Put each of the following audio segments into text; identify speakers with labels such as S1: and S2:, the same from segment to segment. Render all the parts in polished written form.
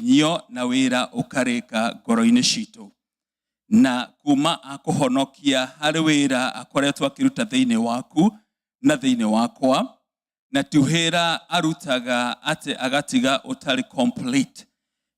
S1: nyo na wira ukareka ngoro-ini citu na kuma akuhonokia hari wira akoretwo akiruta thiini waku na thiini wakwa na tuhira arutaga ate agatiga utari complete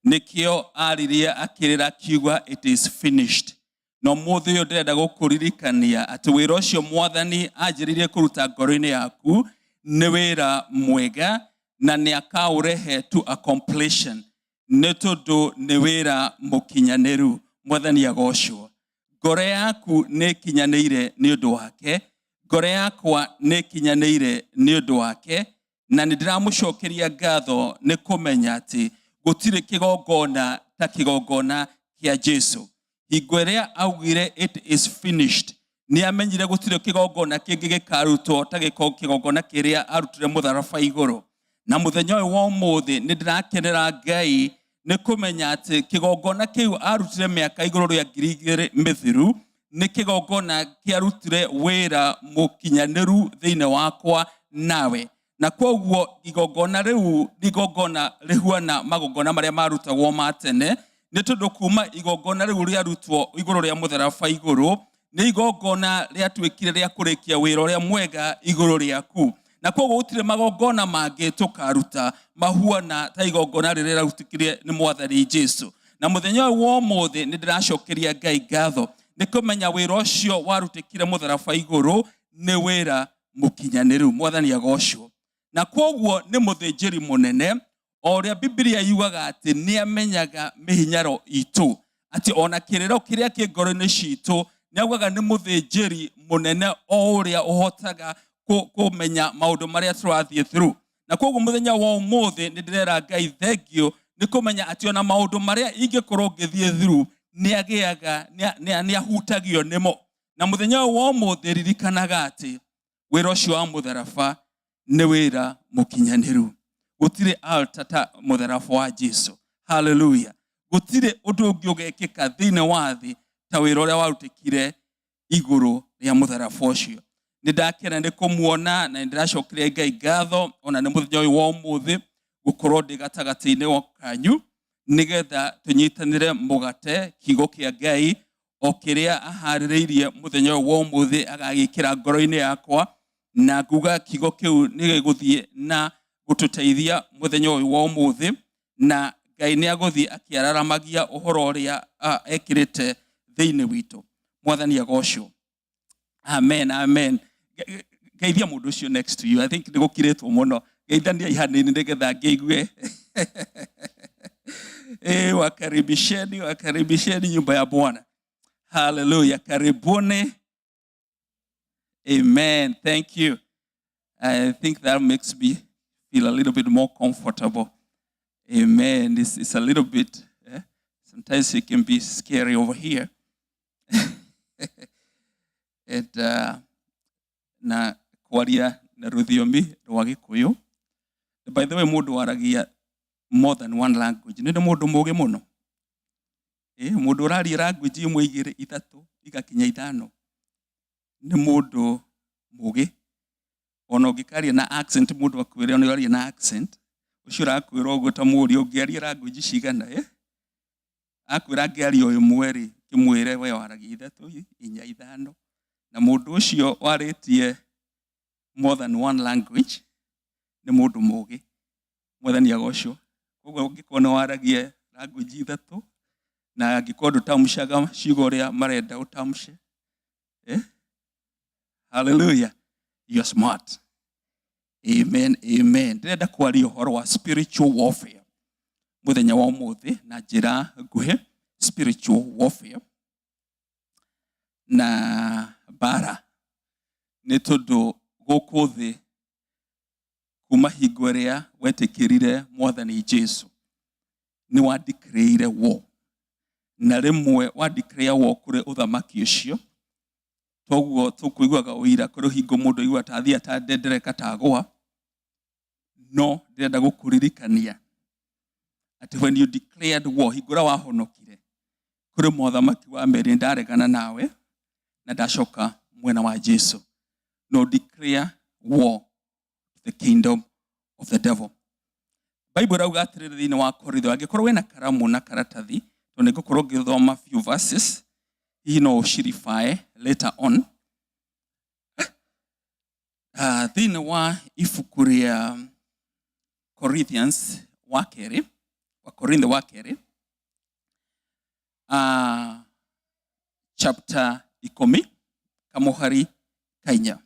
S1: nikio ariria akirira kiuga it is finished no muthe uyu ndirenda gukuririkania ati wira ucio mwathani anjiririe kuruta ngoro-ini yaku ni wira mwega na ni akaurehe to a completion ni tondu ni wira mukinyaniru. Mwathani agocwo. Ngoro yaku ni kinyanĩire ni undu wake, ngoro yakwa ni kinyanĩire ni undu wake, na nindiramucokeria ngatho ni kumenya ati gutire kigongona ta kigongona kia Jesu. Hingo iria augire it is finished, ni amenyire gutire kigongona kingi gikarutwo ta kigongona kiria arutire mutharaba iguru. Na muthenya uyu wa umuthi nindirakenera Ngai ni kumenya ati kigongona kiu arutire miaka iguru ria 2,000 mithiru ni kigongona kiarutire wira mukinyaniru thiine wakwa nawe. Na kwoguo igongona riu igongona rihuana magongona maria marutagwo matene ni tondu kuma igongona riu riarutwo iguru ria mutharaba iguru ni igongona riatwikire ria kurikia wira uria mwega iguru riaku. Na kwoguo gutire magongona mangi tukaruta mahuana ta igongona riria rirarutikire ni mwathani Jesu. Na muthenya uyu wa umuthi nindiracokeria Ngai ngatho ni kumenya wira ucio warutikire mutharaba iguru ni wira mukinyaniru. Mwathani agocwo. Na kwoguo ni muthinjiri munene oria Biblia yugaga ati ni amenyaga mihinyaro itu ati ona kiriro kiria ki ngoro-ini citu ni augaga ni muthinjiri munene oria uhotaga kumenya maundu maria turathie through. Na kwoguo muthenya wa umuthi nindirera Ngai thengio ni kumenya ati ona maundu maria ingikorwo ngithie through ni agiaga ni ahutagio nimo. Na muthenya wa umuthi ririkanaga ati wira ucio wa mutharaba ni wira mukinyaniru. Gutire altata mutharaba wa Jesu. Hallelujah. Gutire undu ungi ugekika thiine wa thi ta wira uria warutikire iguru ria mutharaba ucio. Nindakena ni kumuona na ndiracokeria Ngai ngatho ona ni muthenya uyu wa umuthi gukorwo ndi gatagati-ini wa kanyu nigetha tunyitanire mugate kiugo kia Ngai o kiria ahaririirie muthenya uyu wa umuthi agagikira ngoro-ini yakwa na nguga kiugo kiu ni giguthie na gututeithia muthenya uyu wa umuthi na Ngai ni aguthie akiararamagia uhoro uria ekirite thiini witu. Mwathani agocwo. Amen, amen. Geithia mundu ucio next to you. I think nigukiritwo muno. Geithania ihanini nigetha ngeigue. Wakaribisheni nyumba ya Bwana. Hallelujah. Karibuni. Amen. Thank you. I think that makes me feel a little bit more comfortable. Amen. This is a little bit, sometimes it can be scary over here. And na kwaria na ruthiomi rwa Gikuyu. By the way, mundu waragia more than one language. Ni mundu muge muno. Mundu uraria language imwe igiri ithatu igakinya ithano. Ni mundu muge. Ona ungikaria na accent mundu akwire ona uraria na accent. Ucio urakwira uguo ta muri ungiaria language cigana akwira ngiaria uyu mweri kimwire we waragia ithatu inya ithano. Na mundu ucio waritie more than one language ni mundu mugi. Mwathani agocwo. Koguo ungikona waragia language ithatu na angikondo tamushaga ciugo uria marenda utamshe. Hallelujah. You're smart. Amen, amen. Ndirenda kwaria uhoro wa spiritual warfare muthenya wa umuthi na njira nguhi. Spiritual warfare na bara ni tondu guku thi kuma hingo iria wetikirire mwathani Jesu ni wa declare war na rimwe wa declare war kuri uthamaki ucio. Toguo tukuiguaga uira kuri hingo mundu igua tathi atandendereka tagwa. No ndirenda gukuririkania ati when you declared war hingura wahonokire kuri muthamaki wa mbere ndaregana nawe na ndacoka mwena wa Jesu. No declare war to the kingdom of the devil. Bible rauga atiriri thiini wa Koritho angikorwo wina karamu na karatathi to nigukorwo ngithoma few verses no shirify later on. Thiini wa ibuku ria Corinthians wa keri wa Korintho wa keri chapter 10 kamuhari kainya.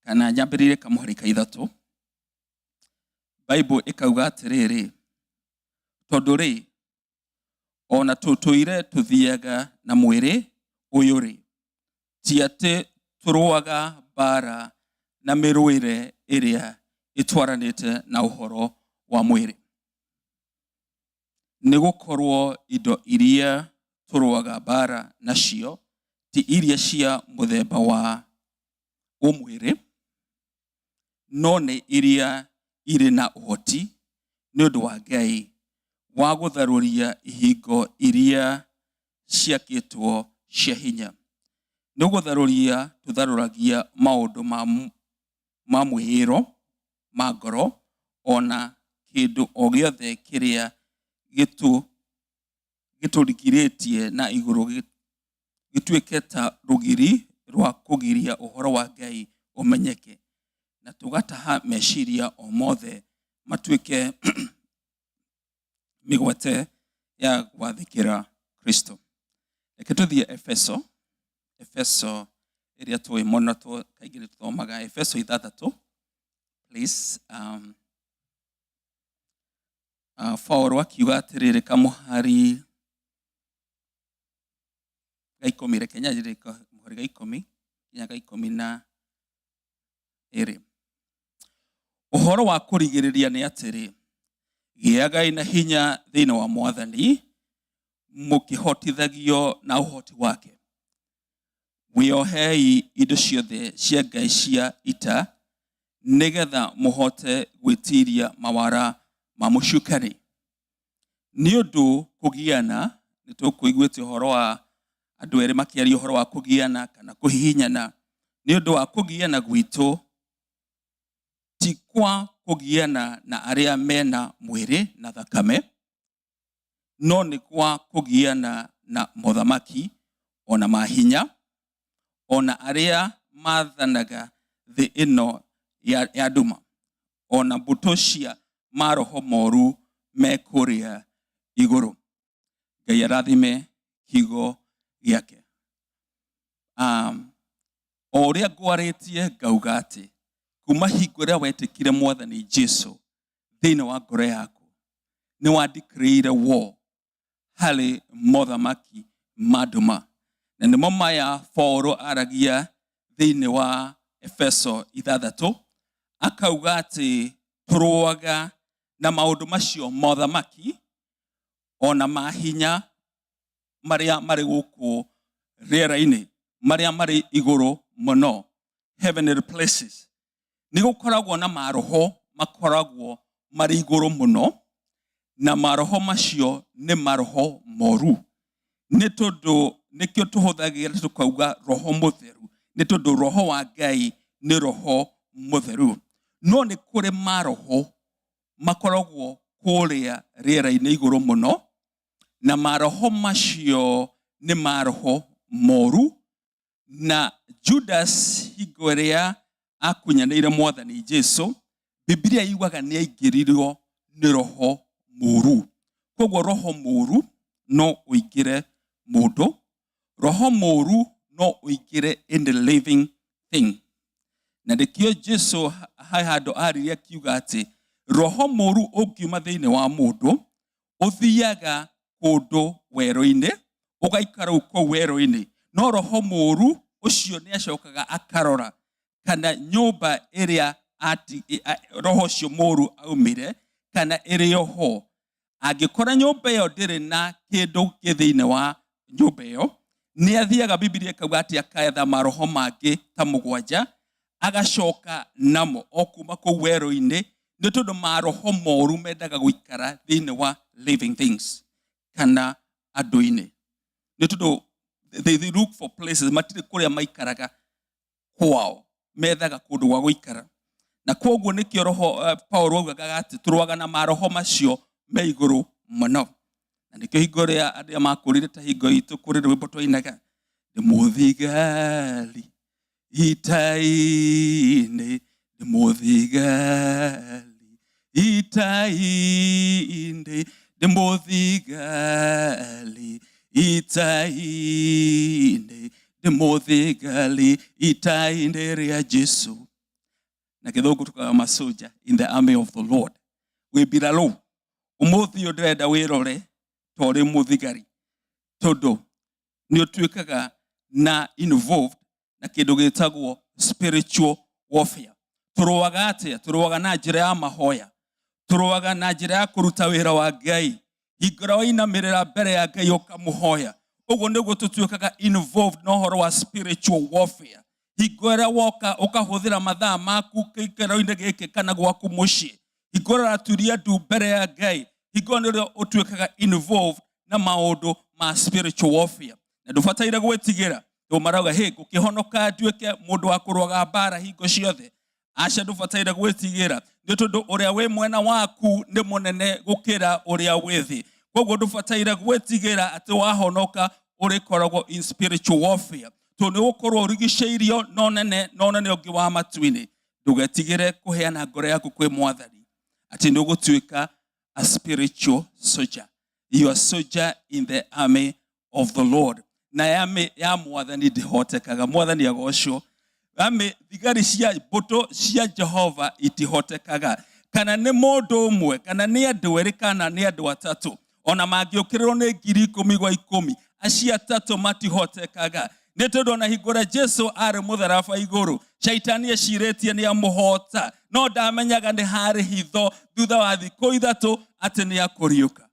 S1: Kana nyambirire kamuhari ka ithatu. Bible ikauga atiriri, tondu ri ona tutuire tuthiaga na mwiri uyu ri ti ati turuaga bara na miruire iria itwaranite na uhoro wa mwiri. Nigukorwo indo iria turuaga bara nacio ti iria cia muthemba wa umwiri, no ni iria iri na uhoti ni undu wa Ngai wa gutharuria ihingo iria ciakitwo cia hinya. Ni gutharuria tutharuragia maundu ma mwihiro ma ngoro ona kindu o giothe kiria giturigiritie na iguru gituike ta rugiri rwa kugiria uhoro wa Ngai umenyeke, na tugataha meciria o mothe matuike migwate ya gwathikira Kristo. Reke tuthie Efeso iria twi mono tu kaingire tuthomaga Efeso 6 please. Paulo akiuga atiriri kamuhari gaikumi rekenya jirika muhari gaikumi kinya gaikumi na iri. Uhoro wa kurigiriria ni atiri, giagai na hinya thiini wa Mwathani mukihotithagio na uhoti wake. Wiohei indo ciothe cia Ngai cia ita nigetha muhote gwitiria mawara ma mucukani. Ni undu kugiana nitukuiguite uhoro wa andu eri makiaria uhoro wa kugiana kana kuhihinyana. Ni undu wa kugiana gwitu ti kwa kugiana na aria mena mwiri na thakame, no ni kwa kugiana na mothamaki ona mahinya ona aria mathanaga thi ino ya duma ona butoshia maroho moru mekuria iguru. Ngai arathime kigo giake. O uria ngwaritie ngauga ati kuma hingo ria wetikire Mwathani Jesu thiini wa ngoro yaku ni wa declare war hali mothamaki maduma. Na nimo maya Paulo aragia thiini wa Efeso 6 akauga ati turuaga na maundu macio mothamaki ona mahinya maria mari guku riera-ini maria mari iguru muno, heavenly places. Ni gukoragwo na maroho makoragwo mari iguru muno, na maroho macio ni maroho moru. Ni tondu nikio tuhuthagira tukauga roho mutheru, ni tondu roho wa Ngai ni roho mutheru. No ni kuri maroho makoragwo kuria riera-ini iguru muno, na maroho macio ni maroho moru. Na Judas hingo iria akunyanĩire Mwathani Jesu, Biblia yugaga ni aingirirwo ni roho moru. Koguo roho moru no uingire mundu, roho moru no uingire in the living thing. Na ndikio Jesu hai handu ariria akiuga ati roho moru ungiuma thiini wa mundu uthiaga kundu weru-ini ugaikara uko weru-ini, no roho moru ucio ni acokaga akarora kana nyumba iria roho ucio moru aumire kana iri ho. Angikora nyumba iyo ndiri na kindu githiini wa nyumba iyo, ni athiaga Biblia ikauga ati akaetha maroho mangi ta 7 agacoka namo okuma ku weru-ini, ni tondu maroho moru mendaga guikara thiini wa living things kana andu-ini. Ni tondu they look for places matire kuria maikaraga kwao, methaga kundu gwa guikara na koguo nikio roho Paul augaga ati turuaga na maroho macio me iguru muno na nikio hingo ria andu makurire ta hingo itu kuri rwimbo twainaga ndimuthigali itaine ndimuthigali itaine ndimuthigali itaine ndimuthigali itaine ria Jesu na kithogu tukaga masoja in the army of the Lord we biralo umuthi ndrenda wirore tori muthigari todo ni otuikaga na involved na kindu gitagwo spiritual warfare turuaga atia turuaga na njira ya mahoya turuaga na njira ya kuruta wira wa Ngai hingora wainamirira mbere ya Ngai ukamuhoya uguo niguo tutuikaga involved no horo wa spiritual warfare hingora woka ukahuthira mathaa maku kikero-ine giki kana gwaku mucii hingora aturia ndu mbere ya Ngai hingora nirio utuikaga involved na maundu ma spiritual warfare na ndubataire gwitigira ndo marauga hey gukihonoka nduike mundu wa kuruaga mbara hingo ciothe aca ndubataire gwitigira ni tondu uria we mwena waku ni munene gukira uria withi koguo ndubataire gwitigira ati wahonoka uri koragwo in spiritual warfare to ni ukorwo urigiceirio no nene ungi wa matuini ndugetigire kuheana ngoro yaku kwi mwathani ati ni ugutuika a spiritual soldier you are soldier in the army of the Lord na yame ya mwathani ndihotekaga mwathani agocwo ame thigari cia boto cia Jehova itihotekaga kana ni mundu umwe kana ni andu eri kana ni andu atatu ona mangiukirirwo ni 10,000 gwa 10 acia atatu matihotekaga ni tondu na hingora Jesu ari mutharaba iguru shaitani eciretie ni amuhota no ndamenyaga ni hari hitho thutha wa thiku ithatu ati ni akuriuka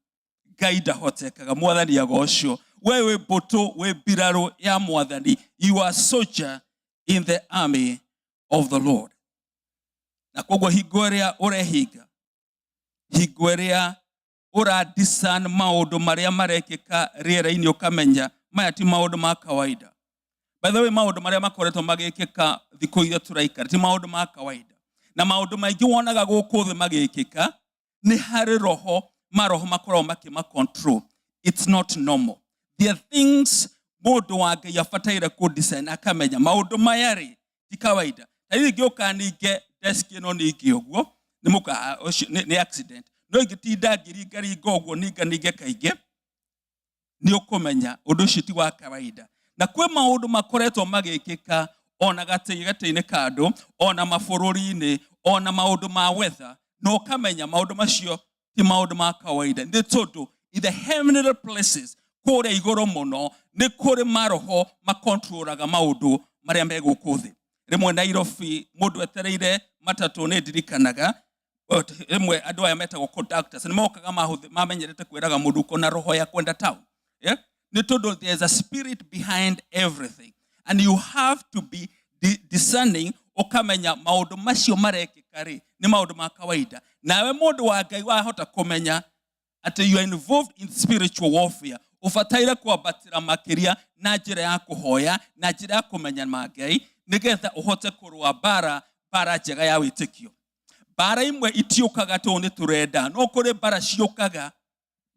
S1: Ngai ndahotekaga mwathani agocwo wewe boto we biraro ya mwathani you are soldier in the army of the Lord na koguo hingoria urehinga hingoria ura discern maundu maria marekika riera-ini ukamenya maya ti maundu ma kawaida by the way maundu maria makoretwo magikika thiku ithia turaikara ti maundu ma kawaida na maundu maingi wonaga guku thi magikika ni hari roho maroho makorwo makima control it's not normal there are things mundu wa Ngai afataire ku design akamenya maundu mayari ti kawaida hivi gioka ninge desk ino ninge uguo ni muka ni accident no igitinda ngiri gogo ninge kaige ni ukumenya undu ucio ti wa kawaida na kwe maundu makoretwo magikika ona gate-ini kandu ona mabururi-ini ona maundu ma weather no kamenya maundu macio ti maundu ma kawaida ni tondu in the heavenly places kore igoro muno ni kore maroho makontrolaga maundu maria megukuthi rimwe Nairobi mundu etereire matatu ni ndirikanaga rimwe andu aya metagwo conductors ni mokaga mamenyerete kwiraga mundu kona roho ya kwenda town yeah ni tondu there is a spirit behind everything and you have to be discerning ukamenya maundu macio marekikari ni maundu ma kawaida nawe mundu wa Ngai wahota kumenya ati you are involved in spiritual warfare ufataire kwambatira makiria na njira ya kuhoya na njira ya kumenya Ngai nigetha uhote kurwa bara njega ya witikio bara imwe itiukaga to ni turenda no kuri bara ciukaga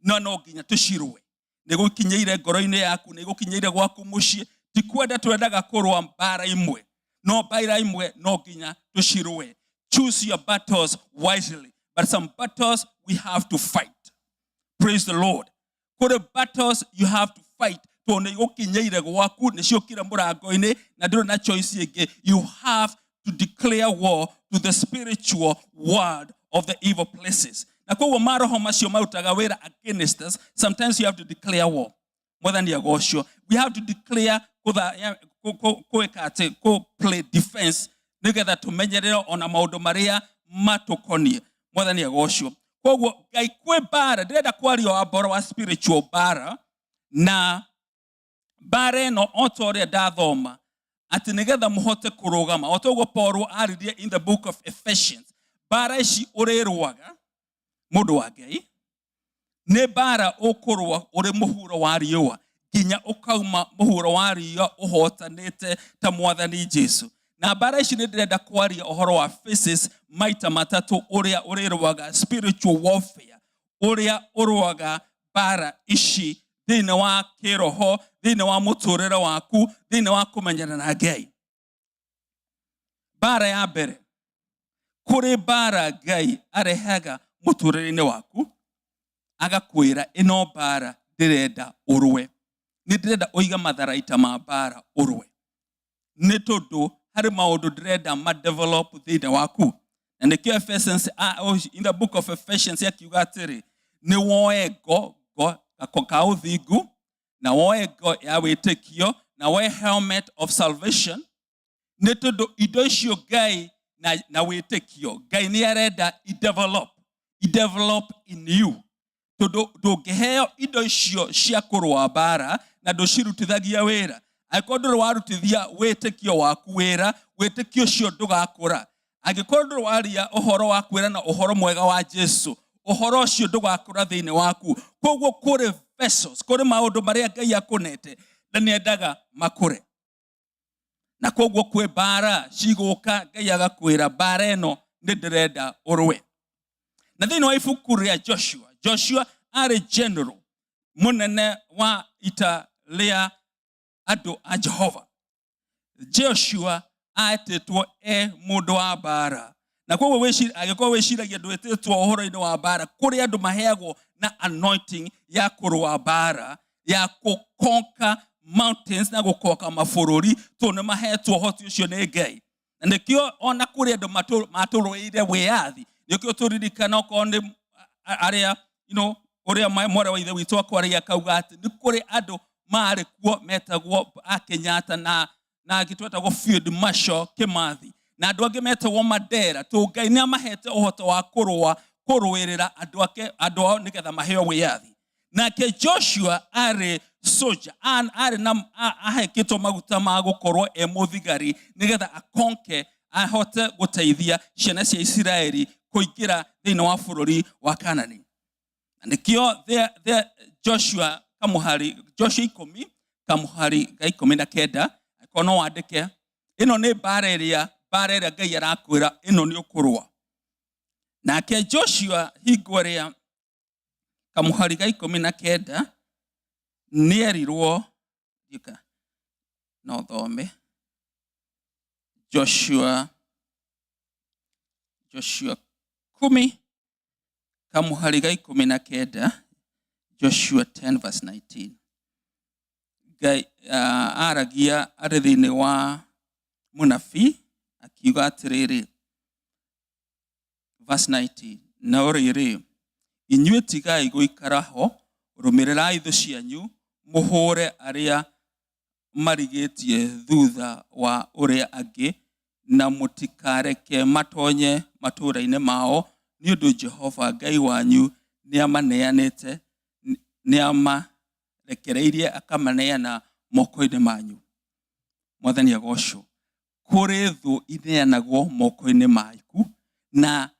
S1: no nginya tucirwe nigukinyeire ngoro-ini yaku nigukinyeire gwaku mucii ti kwenda twendaga kurwa bara imwe no bara imwe no nginya tucirwe choose your battles wisely but some battles we have to fight praise the Lord kore battles you have to fight to ne ukinyeire gwaku ni ciokira murango-ini na ndiro na choice ige you have to declare war to the spiritual world of the evil places na kwa maroho macio marutaga wira against us sometimes you have to declare war mwathani agocwo we have to declare play defense nigetha tumenyerere ona maundu maria matukonie mwathani agocwo koguo Ngai kwe bara ndirenda kwaria wa boro wa spiritual bara na bara no otoria ndathoma ati nigetha muhote kurugama otoguo Paul aririe in the book of Ephesians bara ici urirwaga mundu wa Ngai ne bara ukurwa uri muhuro wa riua nginya ukauma muhuro wa riua uhotanite ta mwathani Jesu Na bara ici nĩ ndĩrenda kwaria ũhoro wa phases maita matatũ ũrĩa ũrĩrũaga spiritual warfare, ũrĩa ũrũaga bara ici thĩinĩ wa kĩroho, thĩinĩ wa mũtũrĩre waku, thĩinĩ wa kũmenyana na Ngai. Bara ya mbere, kũrĩ bara Ngai arehaga mũtũrĩre-inĩ waku, agakwĩra ĩno bara ndĩrenda ũrũe. Nĩ ndĩrenda ũiga matharaita ma bara ũrũe. Nĩ tondũ harĩ maũndũ ndĩrenda ma-develop thĩinĩ waku. Na nĩkĩo Ephesians, in the book of Ephesians yakiuga atĩrĩ, nĩ woe ngo ka ũthingu, na woe ngo ya wĩtĩkio, na woe helmet of salvation. Nĩ tondũ indo icio Ngai na wĩtĩkio, Ngai nĩ arenda i-develop in you. Tondũ ndũngĩheo indo icio cia kũrũa bara na ndũcirutithagia wĩra. Angĩkorwo ndũrĩ warutithia wĩtĩkio waku wĩra, wĩtĩkio ũcio ndũgakũra. Angĩkorwo ndũrĩ waria ũhoro wa kwĩrana ũhoro mwega wa Jesu, ũhoro ũcio ndũgakũra thĩinĩ waku. Koguo kũrĩ vessels, kũrĩ maũndũ marĩa Ngai akũnete na nĩ endaga makũre. Na koguo kwĩ bara cigũka, Ngai agakwĩra bara ĩno nĩ ndĩrenda ũrũe. Na thĩinĩ wa ibuku rĩa Joshua arĩ general mũnene wa ita rĩa andũ a Jehova. Joshua aĩtĩtwo mũndũ wa bara. Na koguo agĩkorwo wĩciragia ndwĩtĩtwo ũhoro-inĩ wa bara, kũrĩ andũ maheagwo na anointing ya kũrũa bara, ya gũconquer mountains na gũkonka mabũrũri, tondũ nĩ mahetwo ũhoti ũcio nĩ Ngai. Na nĩkĩo ona kũrĩ andũ matũrũĩire wĩyathi, nĩkĩo tũririkana okorwo nĩ arĩa, ũrĩa mwarĩ wa ithe witũ akwarĩria akauga atĩ nĩ kũrĩ andũ marĩ kuo metagwo a Kenyatta na agĩtwetagwo Field Marshal Kimathi. Na andũ angĩ metagwo Mandela, tondũ Ngai nĩ amahete ũhoti wa kũrũĩrĩra andũ ao nĩgetha maheo wĩyathi. Nake Joshua arĩ soldier, ahekĩtwo maguta ma gũkorwo mũthigari nĩgetha akonke, ahote gũteithia ciana cia Isiraeli kũingĩra thĩinĩ wa bũrũri wa Kanani. Na nĩkĩo Joshua 10 kamuhari ga 19 akorwo no wandĩke, ĩno nĩ bara ĩrĩa Ngai arakwĩra ĩno nĩ ũkũrũa. Nake Joshua hingo ĩrĩa kamuhari ga 19 nĩerirwo, no thome Joshua 10 kamuhari ga 19, Joshua 10 verse 19. Ngai aragia arĩ thĩinĩ wa mũnabii akiuga atĩrĩrĩ, verse 19, na ũrĩrĩ, inyuĩ tigai gũikara ho, rũmĩrĩrai thũ cianyu, mũhũre arĩa marigĩtie thutha wa ũrĩa angĩ, na mũtikareke matonye matũũra-inĩ mao, nĩ ũndũ Jehova Ngai wanyu nĩ amaneanĩte, nĩ amarekereirie akamaneana moko-inĩ manyu. Mwathani agocwo. Kũrĩ thũ ineanagwo moko-inĩ maku, na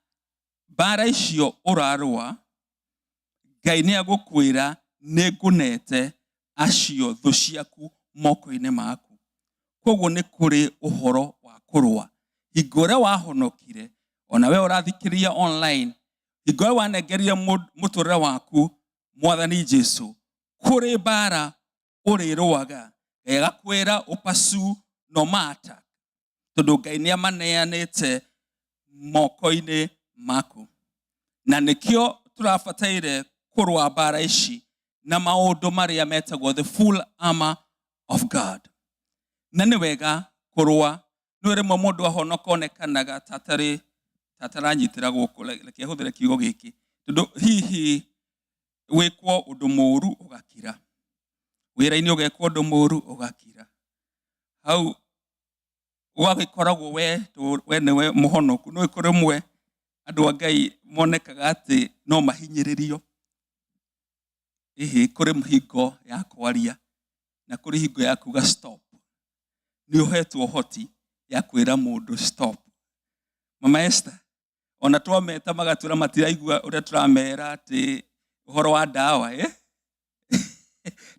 S1: bara icio ũrarũa, Ngai nĩ agũkwĩra nĩ ngũnete acio thũ ciaku moko-inĩ maku. Koguo nĩ kũrĩ ũhoro wa kũrũa. Hingo ũrĩa wahonokire, ona we ũrathikĩrĩria online, hingo ũrĩa wanengerire mũtũrĩre waku Mwathani Jesu, kũrĩ bara ũrĩrũaga. Ngai agakwĩra ũpasu no matter, tondũ Ngai nĩ amaneanĩte moko-inĩ maku. Na nĩkĩo tũrabataire kũrũa bara ici na maũndũ marĩa metagwo the full armor of God. Na nĩ wega kũrũa, nĩ rĩmwe mũndũ ahonoka onekanaga tataranyitĩra gũkũ, reke hũthĩre kiugo gĩkĩ, tondũ hihi wĩkwo ũndũ mũũru ũgakira, wĩra-inĩ ũgekwo ũndũ mũũru ũgakira, hau ũgagĩkoragwo we nĩwe mũhonoku. Nĩ kũrĩ mwe andũ a Ngai monekaga atĩ no mahinyĩrĩrio. Kũrĩ mĩhingo ya kwaria na kũrĩ hingo ya kuga stop. Nĩ ũhetwo ũhoti ya kwĩra mũndũ stop. Mama Esther, ona twameta magatwĩra matiraigua ũrĩa tũramera atĩ ũhoro wa ndawa,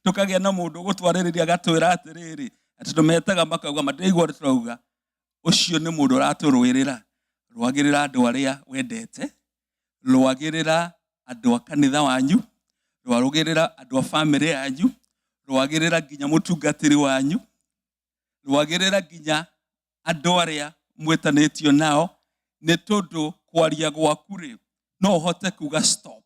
S1: tukagĩa na mũndũ gũtwarĩrĩria agatwĩra atĩrĩrĩ, atĩ tũmetaga makauga matiraigua ũrĩa tũrauga. ucio nĩ mũndũ ũratũrũĩrĩra. Rwagĩrĩra andũ arĩa wendete, rwagĩrĩra andũ a kanitha wanyu, rwagĩrĩra andũ a family yanyu, rwagĩrĩra nginya mũtungatĩri wanyu, rwagĩrĩra nginya andũ arĩa mwĩtanĩtio nao, nĩ tondũ kwaria gwaku rĩ no ũhote kuga stop.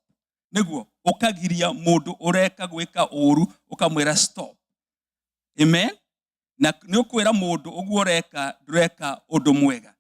S1: Nĩguo ũkagiria mũndũ ũreka gwĩka ũru ũkamwĩra stop. Amen. Na nĩ ũkwĩra mũndũ ũguo ndũreka ũndũ mwega.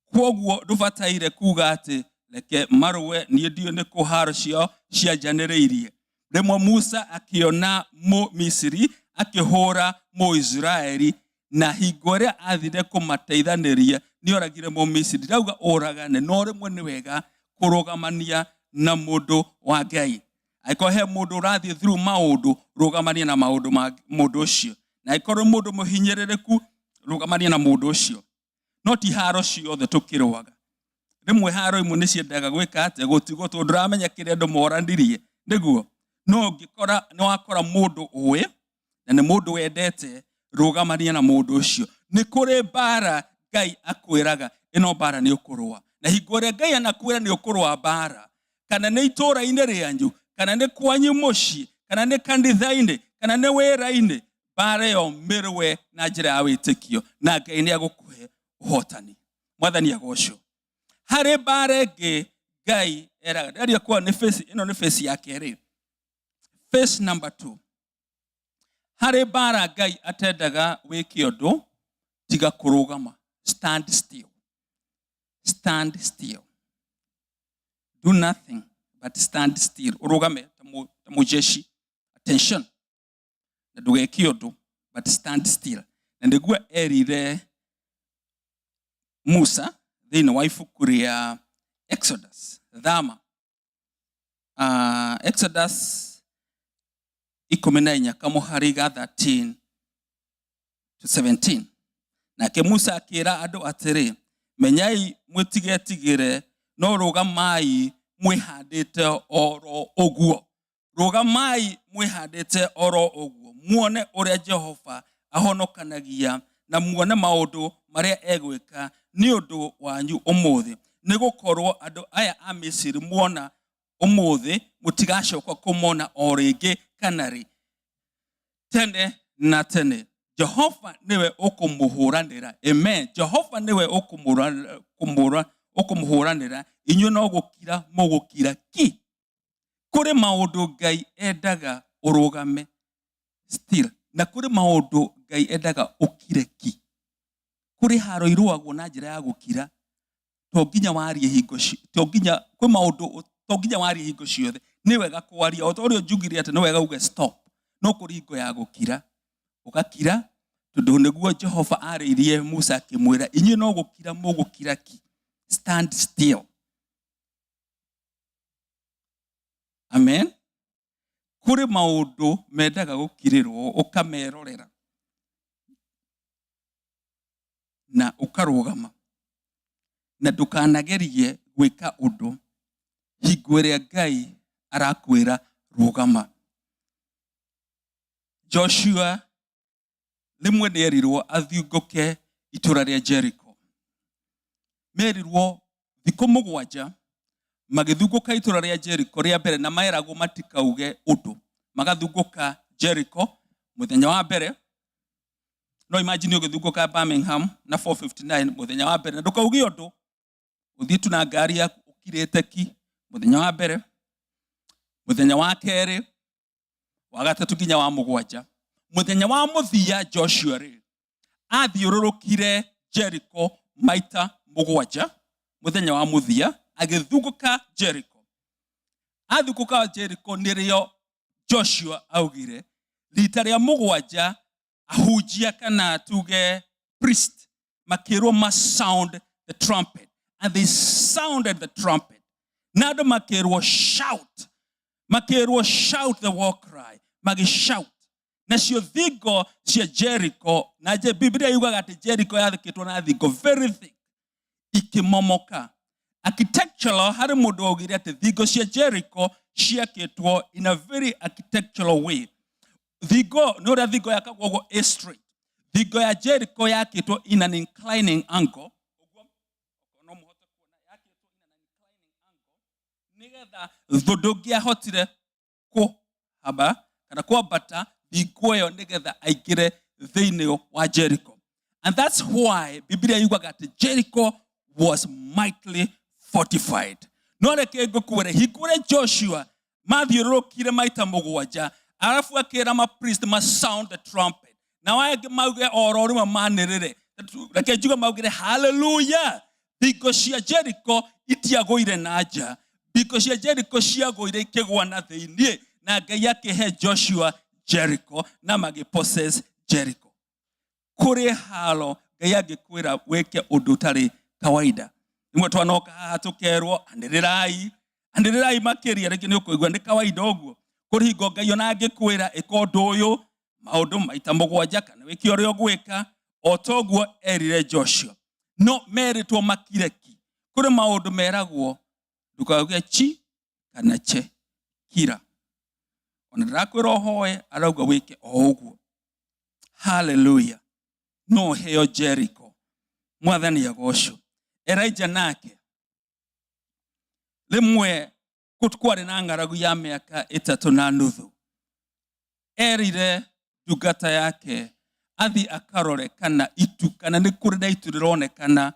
S1: Kwoguo ndũbataire kuga atĩ reke marũe niĩ ndiũ nĩ kũ haro ciao cianjanĩrĩirie. Rĩmwe Musa akĩona Misiri akĩhũra Mũisiraeli, na hingo ĩrĩa athire kũmateithanĩria nĩ oragire Mũmisiri. Ndauga ũragane, no rĩmwe nĩ wega kũrũgamania na mũndũ wa Ngai. Angĩkorwo he mũndũ ũrathiĩ through maũndũ, rũgamania na maũndũ ma mũndũ ũcio. Na angĩkorwo mũndũ mũhinyĩrĩrĩku, rũgamania na mũndũ ũcio. No ti haro ciothe tũkĩrũaga. Rĩmwe haro imwe nĩ ciendaga gwĩka atĩ gũtigwo tondũ ndũramenya kĩrĩa andũ moranirie. Nĩguo no ũngĩkora nĩ wakora mũndũ ũĩ na nĩ mũndũ wendete, rũgamania na mũndũ ũcio. Nĩ kũrĩ mbara Ngai akwĩraga ĩno mbara nĩ ũkũrũa. Na hingo ĩrĩa Ngai anakwĩra nĩ ũkũrũa mbara, kana nĩ itũũra-inĩ rĩanyu, kana nĩ kwanyu mũciĩ, kana nĩ kanitha-inĩ, kana nĩ wĩra-inĩ, mbara ĩyo mĩrũe na njĩra ya wĩtĩkio, na Ngai nĩ agũkũhe ũhotani. Mwathani agocwo. Harĩ mbara ĩngĩ Ngai eraga, ndaria kwa ĩno nĩ phase ya kerĩ. Phase number 2. Harĩ mbara Ngai atendaga wĩke ũndũ tiga kũrũgama. Stand still. Stand still. Do nothing but stand still. Urugame ta mũjeshi. Attention. Na ndũgeke ũndũ but stand still. Na ndiguo erire Musa thĩinĩ wa ibuku rĩa Exodus. Thama. Exodus 14 kamuhari ga 13 to 17. Nake Musa akĩra andũ atĩrĩ, menyai mwĩtigetigĩre, no rũgamai mwĩhandĩte oro ũguo. Rũgamai mwĩhandĩte oro ũguo. Muone ũrĩa Jehova ahonokanagia, na muone maũndũ marĩa egwĩka nĩ ũndũ wanyu ũmũthĩ. Nĩ gũkorwo andũ aya a Misiri muona ũmũthĩ, mũtigacoka kũmona o rĩngĩ kana rĩ. Tene na tene. Jehova niwe ũkũmũhũranĩra. Amen. Jehova niwe ũkũmũhũranĩra. Inyuĩ no gũkira mũgũkira ki. Kũrĩ maũndũ Ngai endaga ũrũgame still. Na kũrĩ maũndũ Ngai endaga ũkire ki. Kũrĩ haro irũagwo na njĩra ya gũkira. To nginya warie hingo kwĩ maũndũ to nginya warie hingo ciothe. Nĩ wega kwaria. O ta ũrĩa njugire atĩ nĩ wega uge stop. No kũrĩ hingo ya gũkira. Ũgakira tondũ nĩguo Jehova arĩirie Musa akĩmwĩra, inyuĩ no gũkira mũgũkira ki. Stand still. Amen. Kũrĩ maũndũ mendaga gũkirĩrwo ũkamerorera na ũkarũgama na ndũkanagerie gwĩka ũndũ hingo ĩrĩa Ngai arakwĩra rũgama. Joshua rimwe nĩ erirwo athiũngũke itũũra rĩa Jericho. Merirwo thikũ mũgwanja magĩthungũka itũũra rĩa Jericho rĩa mbere, na maeragwo matikauge ũndũ. Magathungũka Jericho mũthenya wa mbere. No imagine ũgĩthungũka Birmingham na 459 mũthenya wa mbere, na ndũkauge ũndũ. Ũthiĩ tu na ngari yaku ũkirĩte ki mũthenya wa mbere, mũthenya wa kerĩ, wa gatatũ nginya wa mũgwanja. Mũthenya wa mũthia Joshua rĩ athiũrũrũkire Jericho maita mũgwanja. Mũthenya wa mũthia agĩthungũka Jericho. Athungũka Jericho nĩrĩo Joshua augire rita rĩa mũgwanja ahunjia kana tuge priest makĩrwo sound the trumpet, and they sounded the trumpet. Na andũ makĩrwo shout the war cry, shout. Na cio thingo cia Jericho, na Biblia yugaga atĩ Jericho yathikĩtwo na thingo very thick, ikĩmomoka. Architectural, harĩ mũndũ augire atĩ thingo cia Jericho ciakĩtwo in a very architectural way. Thingo, nĩ ũrĩa thingo yakagwo ũguo straight. Thingo ya Jericho yakitwo in an inclining angle. Nigetha ndũngĩahotire kũhamba kana kwambata thingo ĩyo nigetha aingĩre thĩinĩ wa Jericho. And that's why Biblia yugaga atĩ Jericho was mightily fortified. No reke ngũkwĩre hingo ĩrĩa Joshua mathiũrũrũkire maita mũgwanja, arabu akĩra ma priest ma sound the trumpet. Na wangĩ mauge oro rĩmwe manĩrĩre. Reke njuge maugire hallelujah. Thingo cia Jericho itiagũire na nja. Thingo cia Jericho ciagũire ikĩgwa na thĩinĩ. Na Ngai akĩhe Joshua Jericho na magĩpossess Jericho. Kũrĩ halo Ngai angĩkwĩra wĩke ũndũ ũtarĩ kawaida. Imwe twanoka haha tũkerwo anĩrĩrai makĩria, rĩngĩ nĩ ũkũigua nĩ kawaida ũguo. Kũrĩ hingo Ngai ona angĩkwĩra ĩka ũndũ ũyũ maũndũ maita mũgwanja kana wĩke ũrĩa ũgwĩka, o toguo erire Joshua. No merĩtwo makireki. Kũrĩ maũndũ meragwo ndũkauge chi kana che, kira. Ona ndĩrakwĩra ũhoe arauga wĩke o ũguo. Hallelujah. No heo Jericho. Mwathani agocwo. Elijah nake rĩmwe kwarĩ na ng'aragu ya mĩaka 3.5. Erire ndungata yake athi akarore kana itu kana nĩ kũrĩ na itu rĩronekana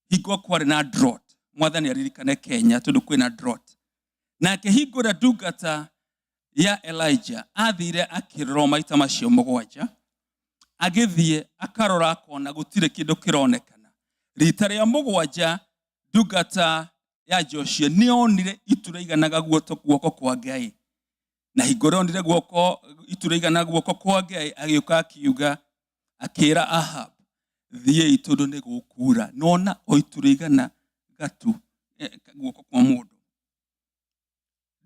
S1: hingo kwarĩ na drought. Mwathani aririkane Kenya tondũ kwĩna drought. Nake hingũra ndungata ya Elijah athire akĩrora maita macio mũgwanja, agĩthiĩ akarora akona gũtirĩ kĩndũ kĩronekana. Rita rĩa mũgwanja ndungata ya Joshua nĩonire itu rĩiganaga guoko kwa Ngai. Na hingo rĩonire itu rĩigana guoko kwa Ngai, agĩũka akiuga, akĩra Ahab, thiĩ tondũ nĩ gũkura. Nona o itu rĩigana gatu guoko kwa mũndũ.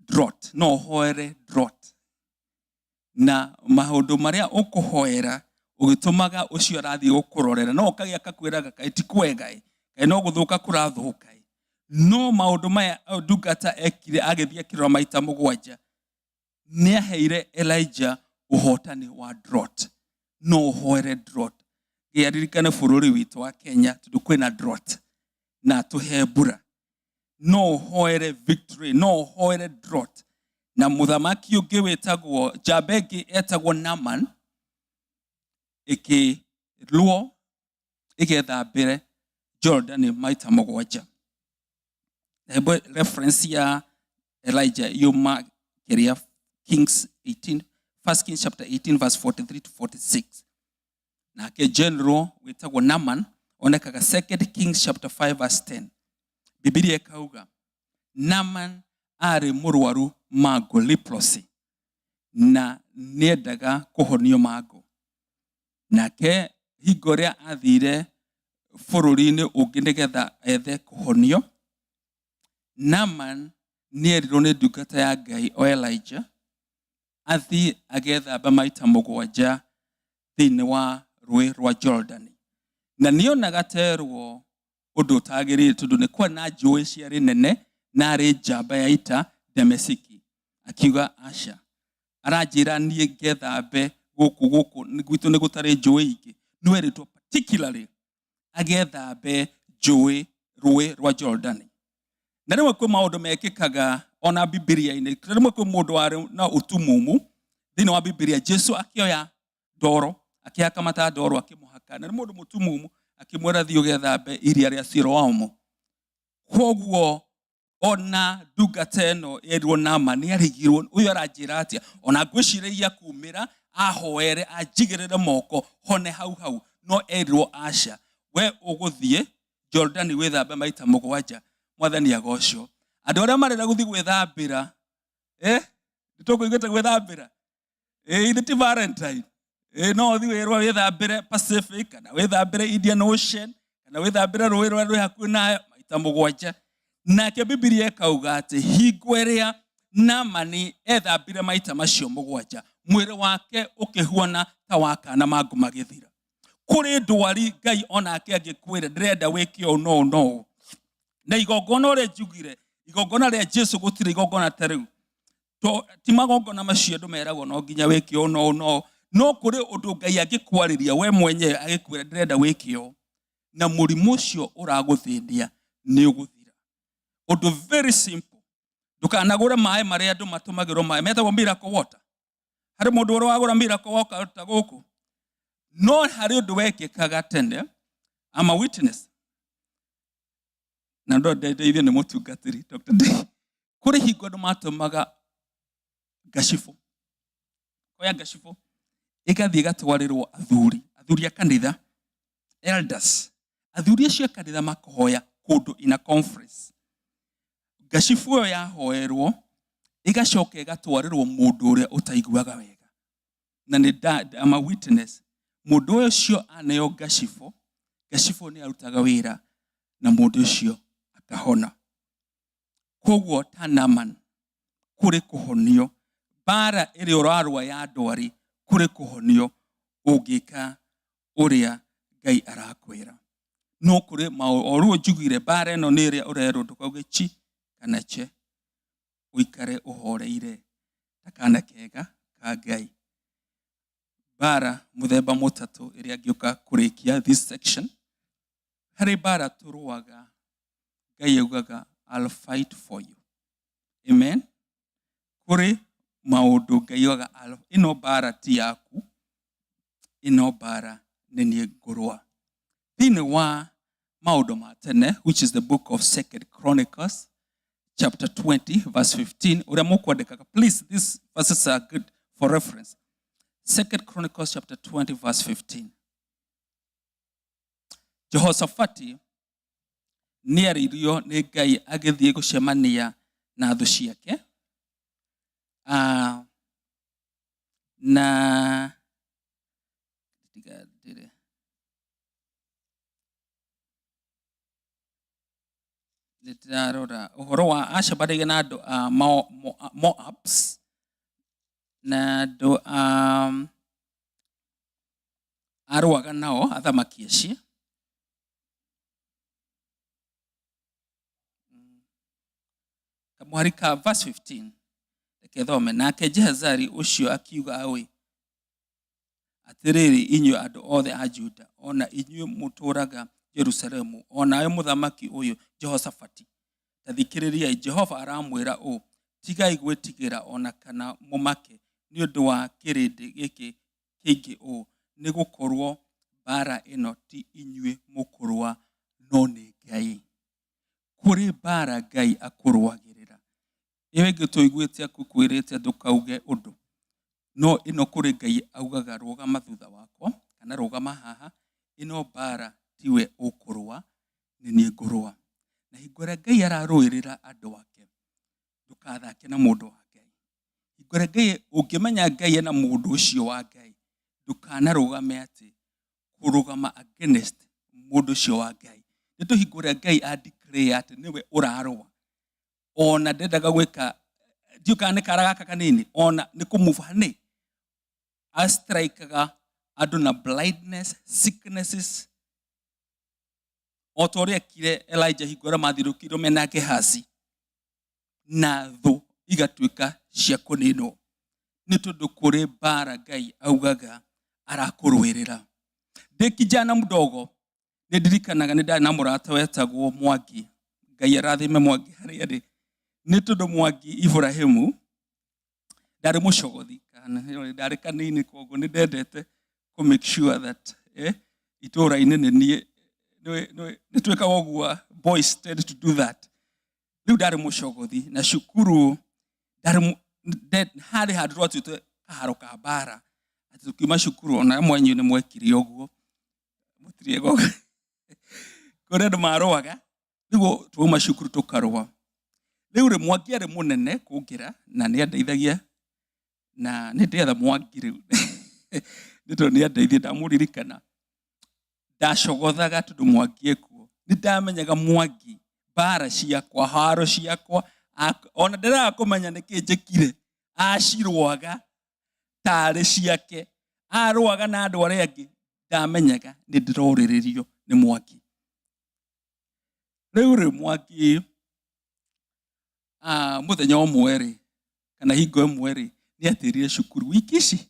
S1: Drought, no hoere drought. Na maũndũ marĩa ũkũhoera ũgĩtũmaga ũcio arathiĩ gũkũrorera, no ũkagĩa kakwĩraga kaĩ ti kwega, kaĩ no gũthũka kũrathũka. No maũndũ maya ndungata ekire agĩthiĩ akĩrora maita mũgwanja, nĩaheire Elijah ũhotani wa drought. No hoere drought. Gĩaririkane bũrũri witũ wa Kenya tondũ kwĩna drought na tũhe mbura. No hoere victory, no hoere drought. Na mũthamaki ũngĩ wĩtagwo Jabegi etagwo Naaman, ĩkĩrwo ĩgethambĩre Jordan maita mũgwanja. Reference ya Elijah yuma keria Kings 18, 1 Kings chapter 18 verse 43 to 46. Na ke general wĩtagwo Naaman onekaga 2 Kings chapter 5 verse 10. Biblia ikauga Naaman arĩ mũrwaru mago, leprosy, na nĩendaga kũhonio mago. Nake hingo rĩa athire bũrũri-inĩ ũngĩ nĩgetha ethe kũhonio, Naaman nĩerirwo nĩ ndungata ya Ngai o Elijah athi agethamba maita mũgwanja thĩinĩ wa rũĩ rwa Jordan. Na nĩonaga terwo ũndũ ũtagĩrĩire tondũ nĩ kwa na njũĩ ciarĩ nene na arĩ njamba ya ita Demesiki. Akiuga aca, aranjĩra niĩ ngethambe gũkũ gwitũ nĩ gũtarĩ njũĩ ingĩ. No erĩtwo particularly agethambe rũĩ rwa Jordan. Na rĩmwe kwĩ maũndũ mekĩkaga ona Biblia-inĩ. Rĩmwe kwĩ mũndũ warĩ na ũtumumu thĩinĩ wa Biblia. Jesu akĩoya ndoro, akĩhaka mata ndoro akĩmũhaka. Na nĩ mũndũ mũtumumu akĩmwĩra thiĩ ũgethambe iria rĩa Siloamu. Kwoguo ona ndungata ĩno erirwo Naaman nĩarigirwo ũyũ aranjĩra atĩa. Ona ngwĩciragia kumĩra ahoere anjigĩrĩre moko hone hau. No erirwo aca, we ũgũthiĩ Jordan wĩthambe maita mũgwanja. Mwathani agocwo. Andũ arĩa marenda gũthiĩ gwĩthambĩra, nĩtũkũiguĩte gwĩthambĩra, ithe ti Valentine. No ũthiĩ wĩrwo wĩthambĩre Pacific, kana wĩthambĩre Indian Ocean, kana wĩthambĩre rũĩ rũrĩa rwĩ hakuhĩ nayo maita mũgwanja. Nake Biblia ĩkauga atĩ hingo ĩrĩa Naamani ethambire maita macio mũgwanja, mwĩrĩ wake ũkĩhuana ta wa kana mangũ magĩthira. Kũrĩ ndwari Ngai onake angĩkwĩra ndĩrenda wĩke ũũ no. Na igongona ũrĩa njugire, igongona rĩa Jesu gũtirĩ igongona ta rĩu. Ti magongona macio andũ meragwo no nginya wĩke ũũ no. no kuri undu Ngai agikwariria we mwenyewe agikwira ndirenda wikio na murimu ucio uraguthindia ni uguthira. Undu very simple. Ndukanagura maĩ maria andu matumagirwo maĩ metagwo miracle water. Hari mundu uragura miracle water ta guku. No hari undu wekikaga tene. I'm a witness. Na ndo ndeithio ni mutungatiri Dr. D. Kuri hingo andu matumaga gacifu. Koya gacifu igathie gatwarirwo athuri a kanitha, elders. Athuri acio kanitha makohoya kundu ina conference. Gacifu yo yahoerwo igacoka igatwarirwo mundu uria utaiguaga wega. Na ni I'm a witness. Mundu ucio aneo gacifu ni arutaga wira na mundu ucio akahona. Koguo tanaman kuri kuhonio bara iri urarwa ya ndwari kuri kuhonio ungika uria Ngai arakwira. No kuri maoru njugire bara eno ni ria urero ndukauge chi kana che uikare uhoreire takana kega ka Ngai. Bara muthemba mutatu iria ngiuka kurikia this section. Hari bara turuaga Ngai yugaga I'll fight for you. Amen. Kuri maundu Ngai yugaga ino bara ti yaku, ino bara ni nie ngurwa. Thini wa maundu ma tene, which is the book of 2 Chronicles chapter 20 verse 15. Uria mukwandikaga, please, these verses are good for reference. 2 Chronicles chapter 20 verse 15. Jehoshaphat ni aririo ni Ngai agithie gucemania na thu ciake. Na litarora uhoro wa acabaragia na andu Moabs na andu arwaga nao athamaki acio. Kamwarika verse 15 ekethome nake Jehazari ucio akiuga awi atiriri inyuĩ andu othe a Juda ona inyuĩ muturaga Jerusalemu ona ayo muthamaki uyu Jehoshaphat tathikiriria Jehova aramwira u tigai gwitigira ona kana mumake ni undu wa kirindi giki kingi u ni gukorwo bara ino ti inyuĩ mukurwa no ni Ngai. Kuri bara Ngai akurwagirira. Iwe ngituiguite akukwirite ndukauge undu no ino kuri Ngai augaga rugama thutha wakwa kana rugama haha, ino bara tiwe ukurwa ni nie ngurwa. Na hingore Ngai araruirira andu wake ndukathake na mundu wa Ngai. Hingore Ngai ungimenya Ngai na mundu ucio wa Ngai ndukana rugame ati kurugama against mundu ucio wa Ngai. Nito hingore Ngai declare ati niwe urarwa ona ndendaga gwika ndiukane karagaka kanini ona nikumuvane astrikaga andu na blindness, sicknesses. Otoria kire Elijah hingora mathirukiro mena Gehazi na thu igatuika cia kunino ni tondu kuri bara Ngai augaga arakurwirira. Ndi kijana mdogo ni ndirikanaga ni ndana murata wetagwo Mwangi. Ngai arathime Mwangi haria ri ni tondu Mwangi Ibrahimu ndari mucogothi kana ndari kanini koguo ni ndendete to make sure that itura-ini ni nie ni tweka ogua boys tend to do that. Riu ndari mucogothi na cukuru ndari hari handu rwatwite kaharo ka bara ati tukiuma cukuru ona mwenyu ni mwekiri oguo mutiri goga kore andu marwaga riu tuma cukuru tukarwa. Riu ri Mwangi ari munene kungira na ni andeithagia na ni ndetha Mwangi riu nito ni andeithia ndamuririkana ndacogothaga tondu Mwangi ekuo ni ndamenyaga Mwangi bara ciakwa haro ciakwa ona ndiraga kumenya niki njikire acirwaga tari ciake arwaga na andu aria angi ndamenyaga ni ndiroriririo ni Mwangi. Riu ri Mwangi muthenya umwe ri kana hingo imwe ri ni atirire cukuru wiki ici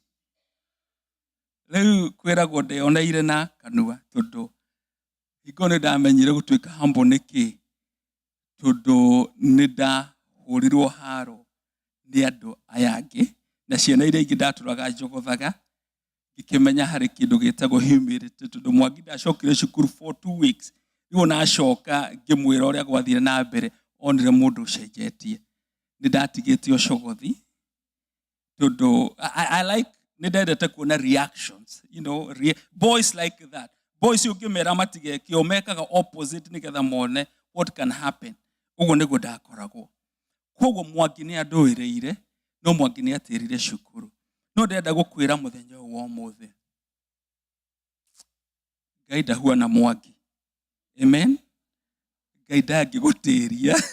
S1: Riu kwiragwo ndeoneire na kanua tondu hingo ni ndamenyire gutuika humble niki tondu ni ndahurirwo haro ni andu aya angi na ciana iria ingi ndaturaga njogothaga ngikimenya hari kindu gitagwo humility tondu Mwangi ndacokire cukuru for 2 weeks riu nacoka ngimwira uria gwathire na mbere onire mundu ucenjetie ni ndatigite ucogothi tondu I like nindendete kuona reactions, you know, boys like that. Boys ukimera matige kiomekaga opposite nigetha mone what can happen. Ugo niguo ndakoragwo. Koguo Mwangi ni anduireire no Mwangi ni atirire cukuru. No ndenda gukwira muthenya wa umuthi. Ngai ndahua na Mwangi. Amen. Ngai ndangigutiria.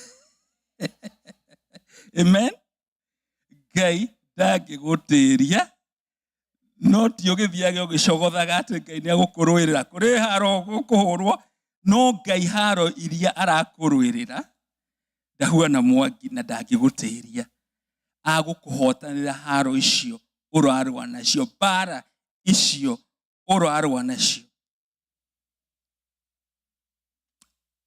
S1: Amen. Ngai ndangigutiria. No ti ugithiage ugicogothaga ati Ngai ni agukuruirira kuri haro gukuhurwo no Ngai haro iria arakuruirira ndahua na Mwangi na ndangigutiria agukuhotanira haro icio urarwa nacio bara icio urarwa nacio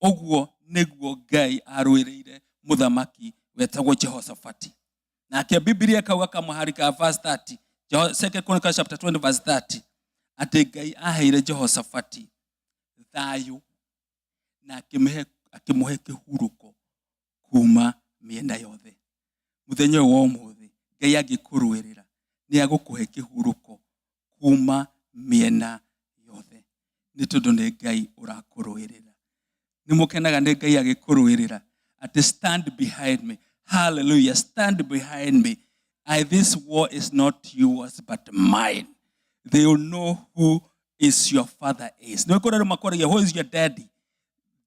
S1: oguo niguo Ngai aruirire muthamaki wetagwo Jehoshaphat nake Biblia kauga kama harika verse 30 2 Chronicles chapter 20 verse 30 ati Ngai aheire Jehoshaphat thayu na akimuhe kihuruko kuma mienda yothe muthenya wa umuthi Ngai agikuruirira ni agukuhe kihuruko kuma miena yothe ni tondu ni Ngai urakuruirira ni mukenaga ni Ngai agikuruirira ati stand behind me. Hallelujah, stand behind me. This war is not yours but mine. They will know who is your father is. Who is your daddy?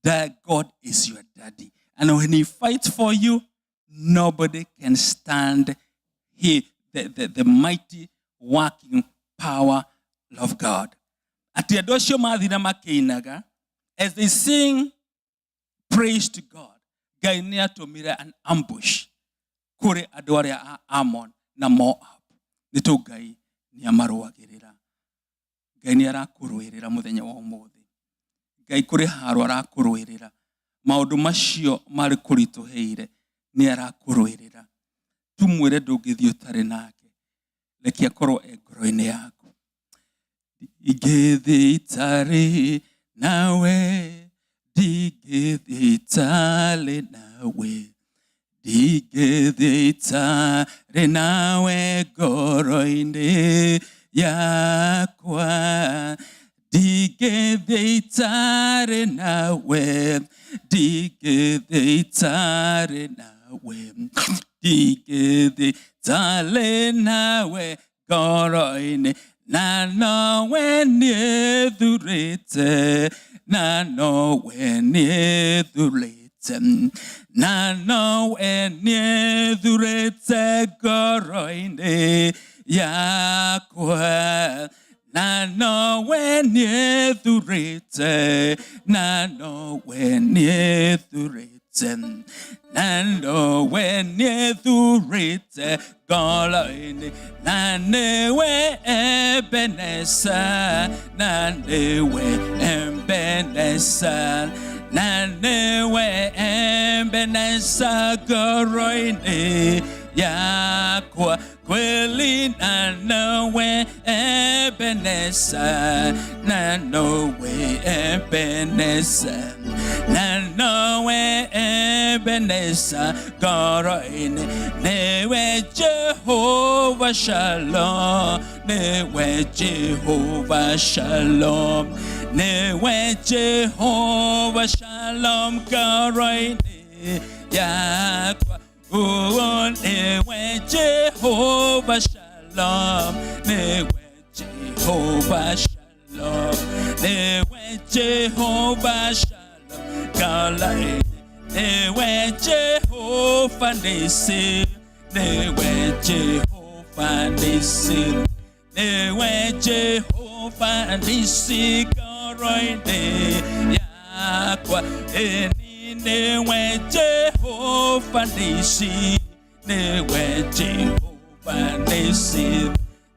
S1: That God is your daddy. And when he fights for you, nobody can stand here. The mighty working power of God. As they sing praise to God, Ngai ni atumire an ambush kuri andu aria a Ammon na Moab ni tu Ngai ni amaruagirira Ngai ni arakuruirira muthenya wa umuthi Ngai kuri haro arakuruirira maundu macio mari kurituheire ni arakuruirira tumwire ndungithio tari nake leki akorwo ngoro-ini yaku igithitari nawe digithitale nawe digithitale nawe ngoro-ini yakwa digithitale nawe digithitale nawe digithitale nawe ngoro-ini na nowe nithurite na nowe nithurite na nowe nithurite ngoro-ini yakwa na nowe nithurite na nowe nithurite na nowe nithurite ngoro-ini na niwe Ebeneza na niwe Ebeneza na niwe Ebeneza ngoro-ini yakwa kweli na nowe Ebeneza na nowe Ebeneza na nowe Ebeneza ngoro-ini niwe Jehovah Shalom niwe Jehovah Shalom niwe Jehovah Shalom ngoro-ini yakwa niwe Jehovah Shalom niwe Jehovah Shalom niwe Jehovah Shalom ngoro-ini niwe Jehovah Nisi niwe Jehovah Nisi niwe Jehovah Nisi ngoro-ini yakwa niwe Jehovah Nisi niwe Jehovah Nisi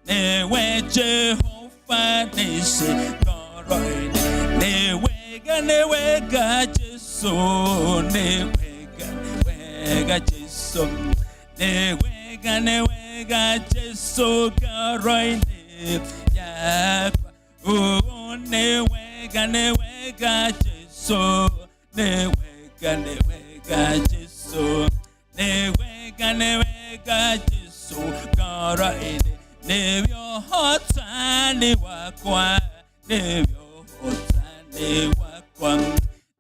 S1: niwe Jehovah fanisi koroine ne wega Jesu ne wega Jesu ne wega Jesu koroine yakwa ne wega Jesu ne wega Jesu ne wega Jesu koroine ne hotani wakwa ne hotani wakwa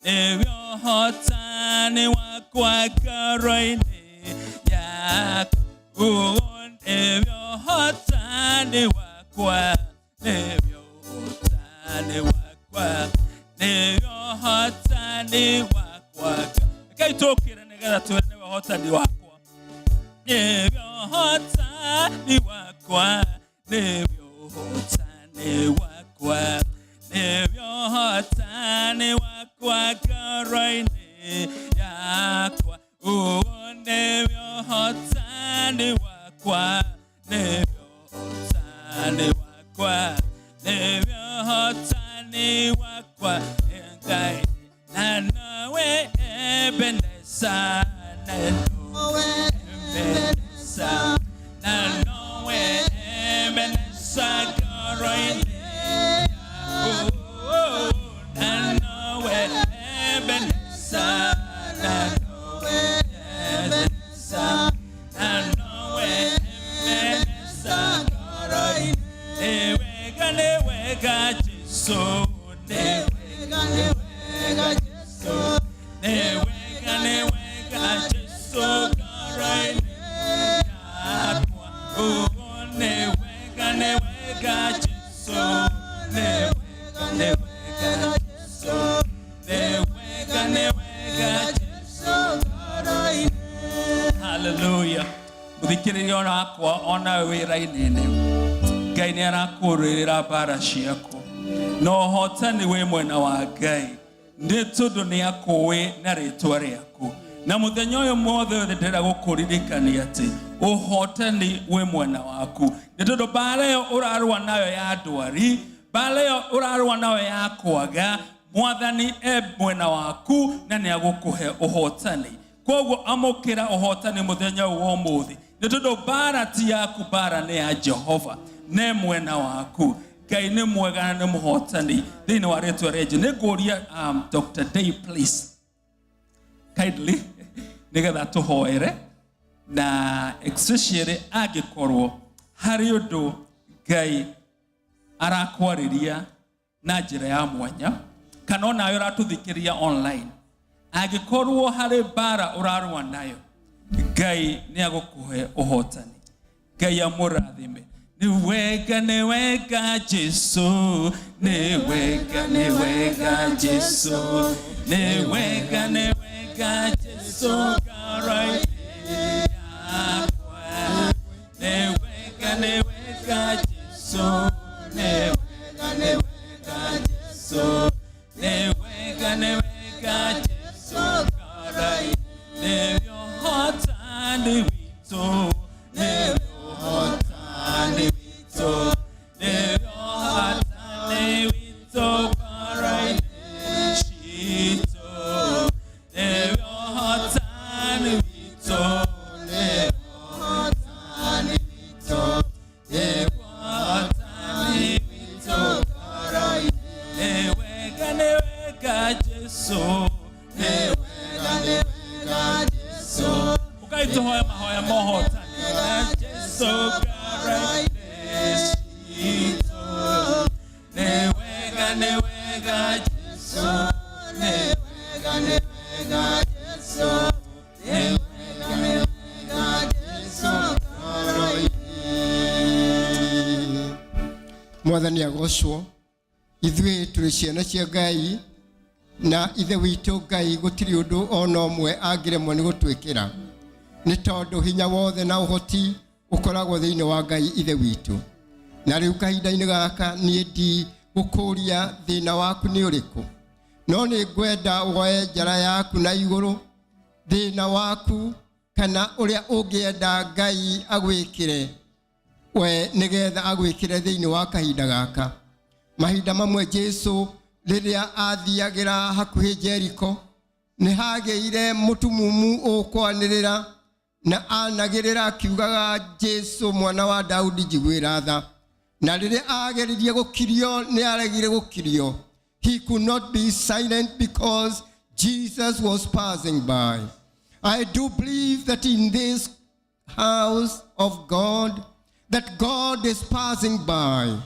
S1: ne hotani wakwa koroine yakwa ne hotani wakwa ne hotani wakwa ne hotani wakwa kaitokira negara tu ne hotani wakwa ne hotani wakwa ne hotani wakwa ne hotani wakwa koroine yakwa ne hotani wakwa ne hotani wakwa ne hotani wakwa engai nanawe ebenesa nanawe ebenesa nanawe ebenesa koroine nanawe ebenesa nanawe ebenesa nanawe ebenesa koroine ne wega Jesu ne wega Jesu ne wega Jesu koroine yakwa ne wega Jesu ne wega Jesu ne wega Jesu koroine. Hallelujah. Muthikiriria onakwa ona wira-inene Ngai nĩ arakũrĩrĩra mbara ciaku no hotani we mwena wa Ngai nĩ tondũ nĩ akũĩ na rĩtwa rĩaku na mũthenya ũyũ mothe ndĩrenda gũkũririkania atĩ ũhotani we mwena waku nĩ tondũ mbara ĩyo ũrarũa nayo ya ndwari mbara ĩyo ũrarũa nayo ya kwaga Mwathani mwena waku na nĩ agũkũhe ũhotani koguo amũkĩra ũhotani mũthenya ũyũ wa ũmũthĩ nĩ tondũ mbara ti yaku mbara nĩ ya Jehova ne mwena waku Ngai nĩ mwega na nĩ mũhotani thĩinĩ wa rĩtwa rĩa Jesũ nĩ ngũria Dr. Day please kindly nĩgetha tũhoere na especially angĩkorwo harĩ ũndũ Ngai arakwarĩria na njĩra ya mwanya kana ona ayo ratũthikĩria online angĩkorwo harĩ mbara ũrarũa nayo Ngai nĩ agũkũhe ũhotani Ngai amũrathime ne wega Jesu ne wega Jesu ne wega Jesu koroine yakwa ne wega Jesu ne wega Jesu ne wega Jesu koroine ne hotani wito ne hotani wito ne hotani wito koroine shito ne hotani wito ne hotani wito ne hotani wito koroine ne wega Jesu ne wega Jesu ukaitohoya mahoya mohotani Jesu koroine shito ne wega Jesu ne wega Jesu ne wega Jesu koroine.
S2: Mwathani agocwo ithuĩ tũrĩ ciana cia Ngai na ithe witũ Ngai gũtirĩ ũndũ ona ũmwe angĩremwo nĩ gũtwĩkĩra nĩ tondũ hinya wothe na ũhoti ũkoragwo thĩinĩ wa Ngai ithe witũ na rĩu kahinda-inĩ gaka niĩ ndi gũkũria thĩna waku nĩ ũrĩkũ no nĩ ngwenda woe njara yaku na igũrũ thĩna waku kana ũrĩa ũngĩenda Ngai agwĩkĩre we nĩgetha agwĩkĩre thĩinĩ wa kahinda gaka mahinda mamwe Jesu riria athiagira hakuhi Jericho ni hageire mutumumu ukwanirira na anagirira akiugaga Jesu mwana wa Daudi jigwira tha na riria ageririe gukirio ni aregire gukirio. He could not be silent because Jesus was passing by. I do believe that in this house of God, that God is passing by.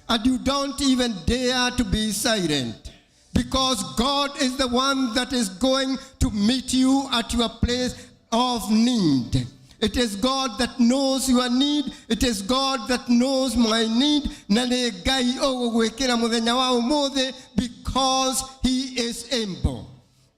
S2: And you don't even dare to be silent. Because God is the one that is going to meet you at your place of need. It is God that knows your need. It is God that knows my need. Because He is able.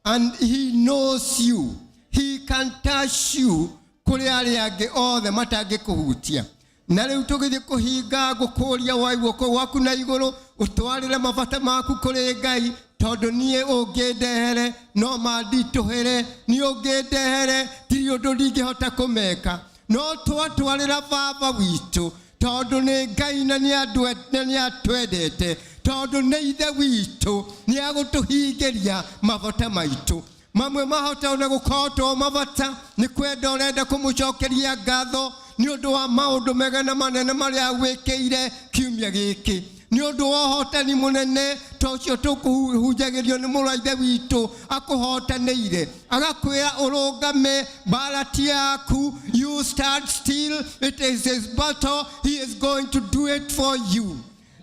S2: And He knows you. He can touch you. All the matter kuhutia. Na leo tugithie kuhinga gukuria waiguoko waku na iguru utwarire mabata maku kuri Ngai tondu nie ungindehere no mandituhere ni ungindehere ti undu ndingihota kumeka no twatwarira baba witu tondu ni Ngai na ni atwendete tondu ni ithe witu ni agutuhingiria mabata maitu. Mamwe mahota ona gukoto mabata ni kwenda urenda kumucokeria ngatho ni undu wa maundu mega na manene maria agwikire kiumia giki ni undu wa hotani munene tocio tukuhujagirio ni muraithe witu akuhotanire agakwira urungame barati yaku. You stand still. It is His battle. He is going to do it for you,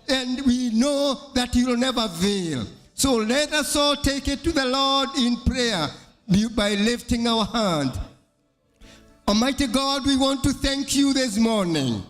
S2: and we know that He will never fail. So let us all take it to the Lord in prayer by lifting our hand. Almighty God, we want to thank you this morning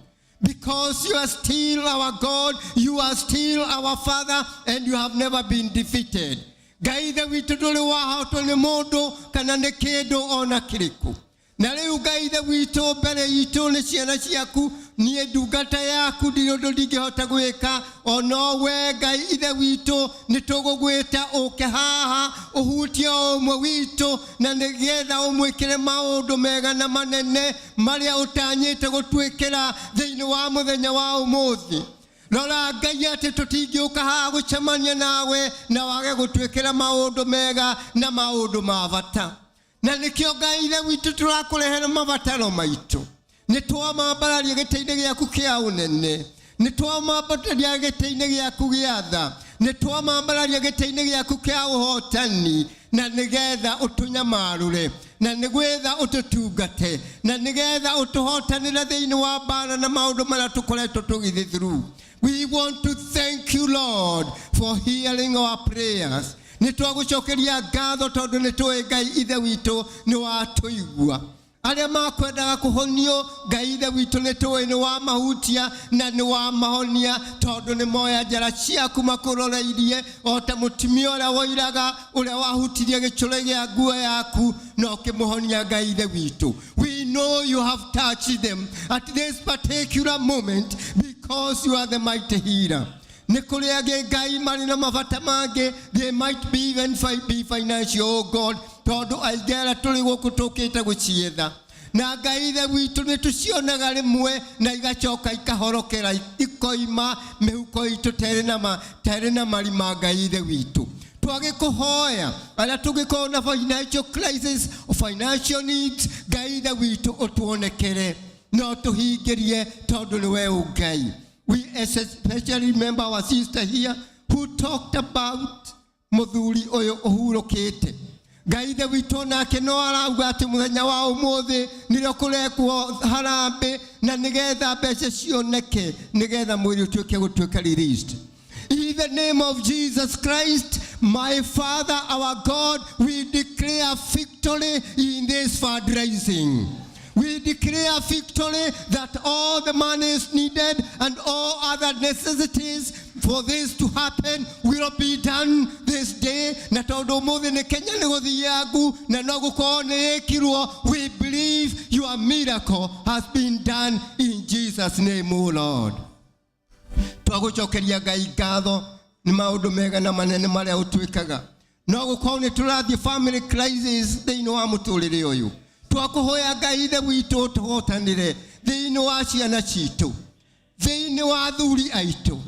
S2: because you are still our God, you are still our Father, and you have never been defeated. Gaitha witu nduri wahotwo ni mundu kana ni kindu ona kiriku. Na riu Gaitha witu mbere yitu ni ciana ciaku ni ndungata yaku ndi undu ndingihota gwika ono we Ngai ithe witu ni tugugwita uke haha uhutie umwe witu na nigetha umwikire maundu mega na manene maria utanyite gutwikira thiini wa muthenya wa umuthi. Rora Ngai ati tutingiuka haha gucemania nawe na wage gutwikira maundu mega na maundu ma bata. Na nikio Ngai ithe witu turakurehera mabataro maitu. Nitwamambararia giteine giaku kia unene. Nitwamambararia giteine giaku gia tha. Nitwamambararia giteine giaku kia uhotani na nigetha utunyamarure na nigwetha ututungate na nigetha utuhotanira thiini wa bara na maundu maria tukoretwo tugithi through. We want to thank you, Lord, for hearing our prayers. Nitwagucokeria ngatho tondu nitwi Ngai ithe witu ni watuigua. Aria makwendaga kuhonio Ngai ithe witu nitwi ni wa mahutia na ni wa mahonia tondu ni moya njara ciaku makuroreirie o ta mutumia uria woiraga uria wahutirie gicure gia nguo yaku no ukimuhonia Ngai ithe witu. We know you have touched them at this particular moment because you are the mighty healer. Nikuriage Ngai mari na mabata mange, they might be even be financial, oh God, tondu aigera turi guku tukite gucietha na Ngai ithe witu nitucionaga rimwe na igacoka ikahorokera ikoima mihuko itu tere na marima Ngai ithe witu. Twage kuhoya ala tugikona financial crisis or financial needs Ngai ithe witu utuonekere no tuhingirie tondu niwe Ngai. We especially remember our sister here who talked about muthuri oyo uhurukite. Ngai ithe witu nake no arauga ati muthenya wa umuthi nirio kurekwo harambe na nigetha mbeca cioneke nigetha mwiri utuike gutwika released. In the name of Jesus Christ, my Father, our God, we declare victory in this fundraising. We declare victory that all the money is needed and all other necessities for this to happen will be done this day. We believe your miracle has been done in Jesus' name, O Lord. Twagucokeria Ngai ngatho ni maundu mega na manene maria utwikaga no gukorwo ni turathie family crisis thiini wa muturire uyu. Twakuhoya Ngai ithe witu tuhotanire thiini wa ciana citu, thiini wa athuri aitu,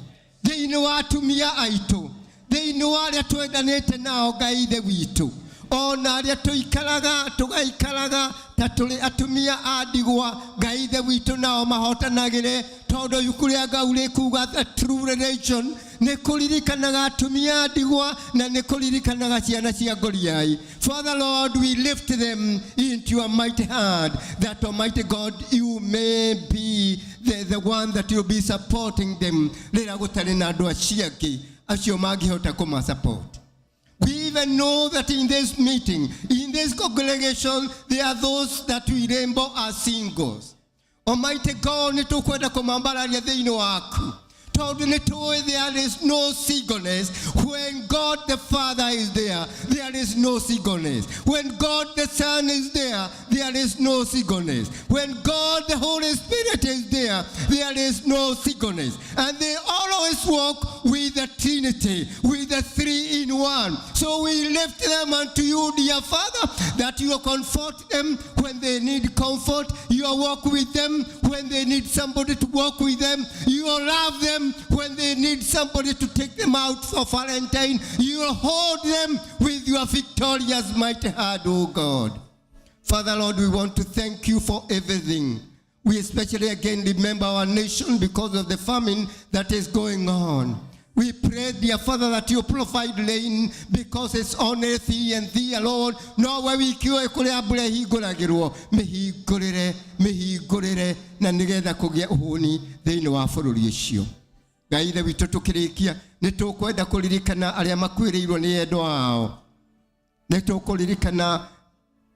S2: thĩinĩ wa atumia aitũ, thĩinĩ wa arĩa twendanĩte nao Ngai ithe witũ, ona arĩa tũgaikaraga ta tũrĩ atumia a ndigwa, Ngai ithe witũ nao mahotanagĩre, tondũ ibuku rĩa Ngai rĩkuuga the true religion nĩ kũririkanaga atumia a ndigwa na nĩ kũririkanaga ciana cia ngoriai. Father Lord, we lift them into your mighty hand, that Almighty God, you may be the one that will be supporting them. Rĩrĩa gũtarĩ na andũ acio angĩ acio mangĩhota kũmasupport. We even know that in this meeting, in this congregation, there are those that we remember as singles. Almighty God, nĩtũkwenda kũmambararia thĩinĩ waku. Tondũ nĩtũĩ there is no singleness. When God the Father is there is no singleness. When God the Son is there is no singleness. When God the Holy Spirit is there is no singleness. And they always walk with the Trinity, with the three in one. So we lift them unto you, dear Father, that you will comfort them when they need comfort. You will walk with them when they need somebody to walk with them. You will love them when they need somebody to take them out for Valentine. You will hold them with your victorious mighty hand, oh God. Father Lord, we want to thank you for everything. We especially again remember our nation because of the famine that is going on. We pray, dear Father, that you provide rain because it's only thee and thee alone. No way we kiwe kule abule higuragirwo mehigurire na nigetha kugia uhuni thĩinĩ wa bũrũri ũcio. Ngai ithe witũ tũkĩrĩkia nĩtũkwenda kũririkana arĩa makuĩrĩirwo nĩ endwa ao. Nĩtũkũririkana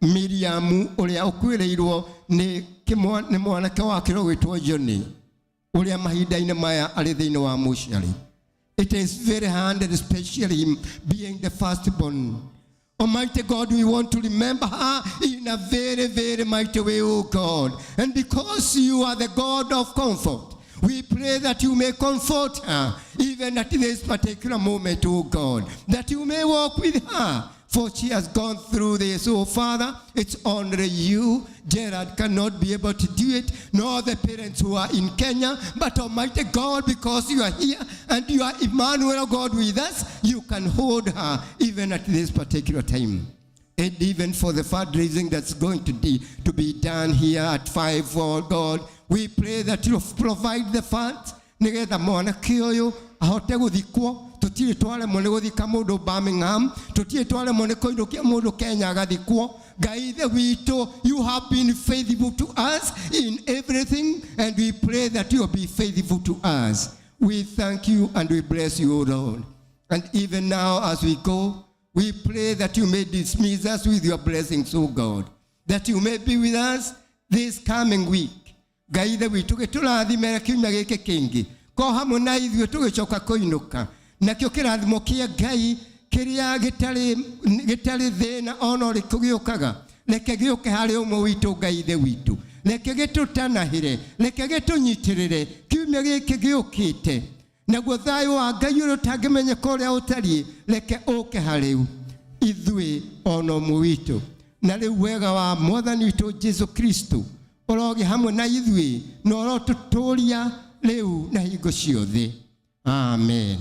S2: Miriamu ũrĩa ũkuĩrĩirwo nĩ mwanake wake ũgwĩtwo Joni ũrĩa mahinda-inĩ maya arĩ thĩinĩ wa mũciari. It is very hard, especially him being the firstborn. Almighty God, we want to remember her in a very, very mighty way, oh God. And because you are the God of comfort, we pray that you may comfort her, even at this particular moment, oh God, that you may walk with her, for she has gone through this. Oh Father, it's only you. Gerard cannot be able to do it, nor the parents who are in Kenya. But Almighty God, because you are here and you are Emmanuel, God, with us, you can hold her even at this particular time. And even for the fundraising that's going to be done here at 5, oh God, we pray that you provide the funds. Nigetha mwanake ũyũ ahote gũthikwo. Tutire twale mone gũthika mũndũ Birmingham, tutire twale mone kũinũkia mũndũ Kenya agathikwo. Ngai ithe witũ, you have been faithful to us in everything, and we pray that you will be faithful to us. We thank you and we bless you, O Lord. And even now as we go, we pray that you may dismiss us with your blessings, O God, that you may be with us this coming week. Ngai ithe witũ gĩtũrathimĩre kiumia gĩkĩ kĩngĩ, ko hamwe na ithuĩ tũgĩcoka kũinũka. Nakĩo kĩrathimo kĩa Ngai kĩrĩa gĩtarĩ thĩna ona ũrĩkũ gĩũkaga, reke gĩũke harĩ ũmwe witũ Ngai ithe witũ. Reke gĩtũtanahĩre, reke gĩtũnyitĩrĩre kiumia gĩkĩ gĩũkĩte. Naguo thayũ wa Ngai ũrĩa ũtangĩmenyeka ũrĩa ũtariĩ, reke ũke harĩ ithuĩ ona ũmwe witũ. Na rĩu wega wa Mwathani witũ Jesu Kristo ũroge hamwe na ithuĩ na ũrotũtũũria rĩu na hingo ciothe. Amen.